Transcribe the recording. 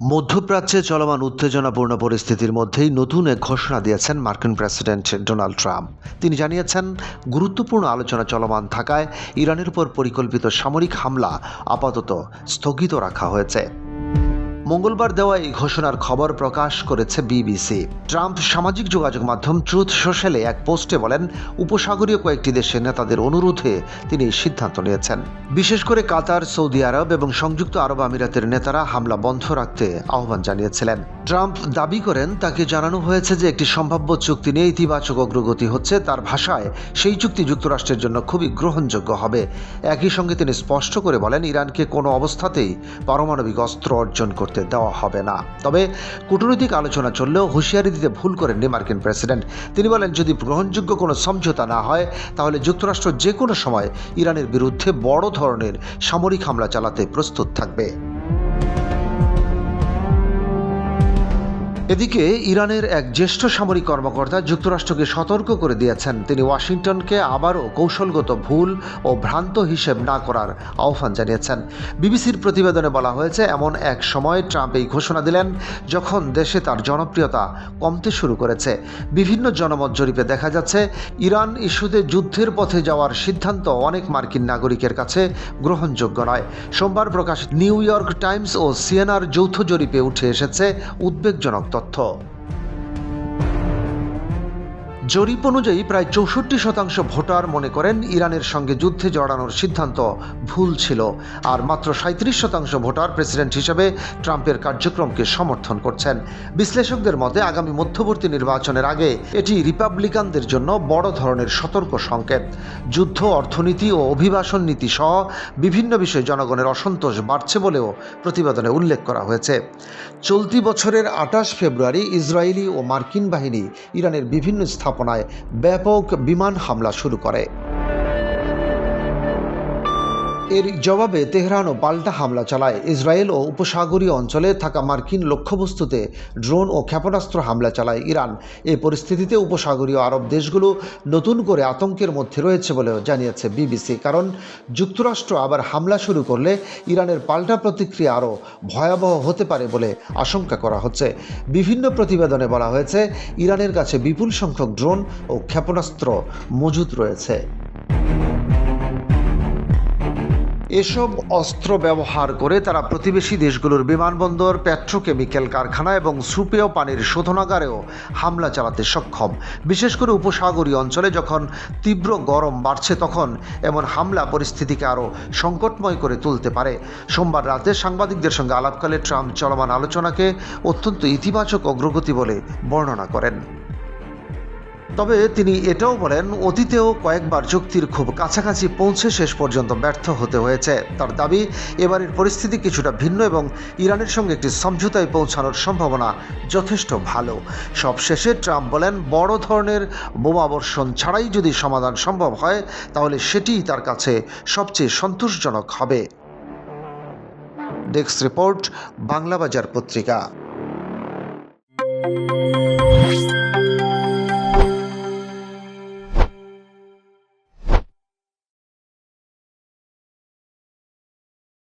মধ্যপ্রাচ্যে চলমান উত্তেজনাপূর্ণ পরিস্থিতির মধ্যেই নতুন এক ঘোষণা দিয়েছেন মার্কিন প্রেসিডেন্ট ডোনাল্ড ট্রাম্প। তিনি জানিয়েছেন, গুরুত্বপূর্ণ আলোচনা চলমান থাকায় ইরানের উপর পরিকল্পিত সামরিক হামলা আপাতত স্থগিত রাখা হয়েছে। মঙ্গলবার দেওয়া এই ঘোষণার খবর প্রকাশ করেছে বিবিসি। ট্রাম্প সামাজিক যোগাযোগ মাধ্যম ট্রুথ সোশ্যালে এক পোস্টে বলেন, উপসাগরীয় কয়েকটি দেশের নেতাদের অনুরোধে তিনি এই সিদ্ধান্ত নিয়েছেন। বিশেষ করে কাতার, সৌদি আরব এবং সংযুক্ত আরব আমিরাতের নেতারা হামলা বন্ধ রাখতে আহ্বান জানিয়েছিলেন। ট্রাম্প দাবি করেন, তাকে জানানো হয়েছে যে একটি সম্ভাব্য চুক্তি নিয়ে ইতিবাচক অগ্রগতি হচ্ছে। তার ভাষায়, সেই চুক্তি যুক্তরাষ্ট্রের জন্য খুবই গ্রহণযোগ্য হবে। একই সঙ্গে তিনি স্পষ্ট করে বলেন, ইরানকে কোনো অবস্থাতেই পারমাণবিক অস্ত্র অর্জন করতে দেওয়া হবে না। তবে কূটনৈতিক আলোচনা চললেও হুঁশিয়ারি দিতে ভুল করেননি মার্কিন প্রেসিডেন্ট। তিনি বলেন, যদি গ্রহণযোগ্য কোনো সমঝোতা না হয় তাহলে যুক্তরাষ্ট্র যে কোনো সময় ইরানের বিরুদ্ধে বড় ধরনের সামরিক হামলা চালাতে প্রস্তুত থাকবে। এদিকে ইরানের এক জ্যেষ্ঠ সামরিক কর্মকর্তা যুক্তরাষ্ট্রকে সতর্ক করে দিয়েছেন, তিনি ওয়াশিংটনকে আবারও কৌশলগত ভুল ও ভ্রান্ত হিসেব না করার আহ্বান জানিয়েছেন। বিবিসির প্রতিবেদনে বলা হয়েছে, এমন এক সময় ট্রাম্প এই ঘোষণা দিলেন যখন দেশে তার জনপ্রিয়তা কমতে শুরু করেছে। বিভিন্ন জনমত জরিপে দেখা যাচ্ছে, ইরান ইস্যুতে যুদ্ধের পথে যাওয়ার সিদ্ধান্ত অনেক মার্কিন নাগরিকের কাছে গ্রহণযোগ্য নয়। সোমবার প্রকাশিত নিউ ইয়র্ক টাইমস ও সিএনআর যৌথ জরিপে উঠে এসেছে উদ্বেগজনক তথ্য। জরিপ অনুযায়ী প্রায় 64% ভোটার মনে করেন ইরানের সঙ্গে যুদ্ধে জড়ানোর সিদ্ধান্ত ভুল ছিল, আর মাত্র 37% ভোটার প্রেসিডেন্ট হিসেবে ট্রাম্পের কার্যক্রমকে সমর্থন করছেন। বিশ্লেষকদের মতে, আগামী মধ্যবর্তী নির্বাচনের আগে এটি রিপাবলিকানদের জন্য বড় ধরনের সতর্ক সংকেত। যুদ্ধ, অর্থনীতি ও অভিবাসন নীতি সহ বিভিন্ন বিষয়ে জনগণের অসন্তোষ বাড়ছে বলেও প্রতিবেদনে উল্লেখ করা হয়েছে। চলতি বছরের 28 ফেব্রুয়ারি ইসরায়েলি ও মার্কিন বাহিনী ইরানের বিভিন্ন স্থাপনায় ব্যাপক বিমান হামলা শুরু করে। এর জবাবে তেহরানও পাল্টা হামলা চালায়। ইসরায়েল ও উপসাগরীয় অঞ্চলে থাকা মার্কিন লক্ষ্যবস্তুতে ড্রোন ও ক্ষেপণাস্ত্র হামলা চালায় ইরান। এই পরিস্থিতিতে উপসাগরীয় আরব দেশগুলো নতুন করে আতঙ্কের মধ্যে রয়েছে বলেও জানিয়েছে বিবিসি। কারণ যুক্তরাষ্ট্র আবার হামলা শুরু করলে ইরানের পাল্টা প্রতিক্রিয়া আরও ভয়াবহ হতে পারে বলে আশঙ্কা করা হচ্ছে। বিভিন্ন প্রতিবেদনে বলা হয়েছে, ইরানের কাছে বিপুল সংখ্যক ড্রোন ও ক্ষেপণাস্ত্র মজুদ রয়েছে। এসব অস্ত্র ব্যবহার করে তারা প্রতিবেশী দেশগুলোর বিমানবন্দর, পেট্রোকেমিক্যাল কারখানা এবং সুপেয় পানির শোধনাগারেও হামলা চালাতে সক্ষম। বিশেষ করে উপসাগরীয় অঞ্চলে যখন তীব্র গরম বাড়ছে, তখন এমন হামলা পরিস্থিতিকে আরও সংকটময় করে তুলতে পারে। সোমবার রাতে সাংবাদিকদের সঙ্গে আলাপকালে ট্রাম্প চলমান আলোচনাকে অত্যন্ত ইতিবাচক অগ্রগতি বলে বর্ণনা করেন। তবে তিনি এটাও বলেন, অতীতেও কয়েকবার চুক্তির খুব কাছাকাছি পৌঁছে শেষ পর্যন্ত ব্যর্থ হতে হয়েছে। তার দাবি, এবারের পরিস্থিতি কিছুটা ভিন্ন এবং ইরানের সঙ্গে একটি সমঝোতায় পৌঁছানোর সম্ভাবনা যথেষ্ট ভালো। সবশেষে ট্রাম্প বলেন, বড় ধরনের বোমাবর্ষণ ছাড়াই যদি সমাধান সম্ভব হয় তাহলে সেটিই তার কাছে সবচেয়ে সন্তোষজনক হবে। ডেস্ক রিপোর্ট, বাংলাবাজার পত্রিকা।